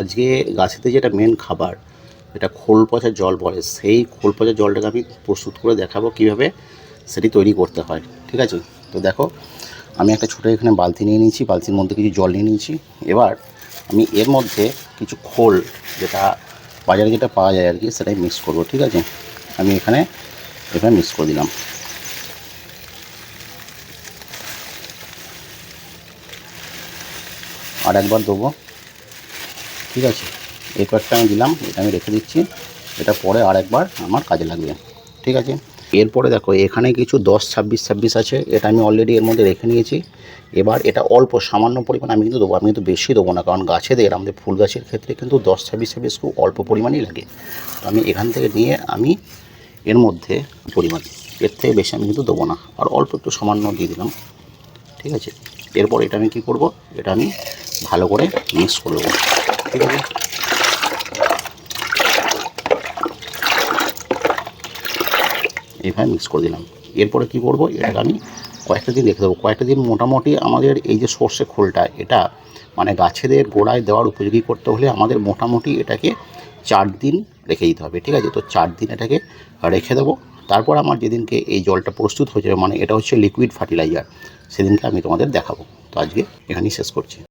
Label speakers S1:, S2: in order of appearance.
S1: আজকে গাছেতে যেটা মেন খাবার, এটা খোল পচা জল বলে, সেই খোল পচা জলটাকে আমি প্রস্তুত করে দেখাবো কীভাবে সেটি তৈরি করতে হয়। ঠিক আছে, তো দেখো আমি একটা ছোটো এখানে বালতি নিয়ে নিয়েছি, বালতির মধ্যে কিছু জল নিয়ে নিয়েছি। এবার আমি এর মধ্যে কিছু খোল, যেটা বাজারে যেটা পাওয়া যায় আর কি, সেটাই মিক্স করব। ঠিক আছে, আমি এখানে মিক্স করে দিলাম। আর একবার দেবো। ঠিক আছে, এই কয়েকটা আমি দিলাম, এটা আমি রেখে দিচ্ছি, এটা পরে আর একবার আমার কাজে লাগবে। ঠিক আছে, এরপরে দেখো এখানে কিছু 10-26 আছে, এটা আমি অলরেডি এর মধ্যে রেখে নিয়েছি। এবার এটা অল্প সামান্য পরিমাণ আমি কিন্তু দেবো, আমি কিন্তু বেশি দেবো না, কারণ গাছেদের, আমাদের ফুল গাছের ক্ষেত্রে কিন্তু 10-26 খুব অল্প পরিমাণই লাগে। তো আমি এখান থেকে নিয়ে আমি এর মধ্যে পরিমাণ, এর থেকে বেশি আমি কিন্তু দেবো না, আর অল্প একটু সামান্য দিয়ে দিলাম। ঠিক আছে, এরপর এটা আমি কী করবো, এটা আমি ভালো করে মিক্স করে দেবো। ঠিক আছে, এইভাবে মিক্স করে দিলাম। এরপরে কী করবো, এটাকে আমি কয়েকটা দিন রেখে দেবো। কয়েকটা দিন মোটামুটি আমাদের এই যে সর্ষে খোলটা, এটা মানে গাছেদের গোড়ায় দেওয়ার উপযোগী করতে হলে আমাদের মোটামুটি এটাকে 4 দিন রেখে দিতে হবে। ঠিক আছে, তো 4 দিন এটাকে রেখে দেবো। তারপর আমার যেদিনকে এই জলটা প্রস্তুত হয়ে যাবে, মানে এটা হচ্ছে লিকুইড ফার্টিলাইজার, সেদিনকে আমি তোমাদের দেখাবো। তো আজকে এখানেই শেষ করছি।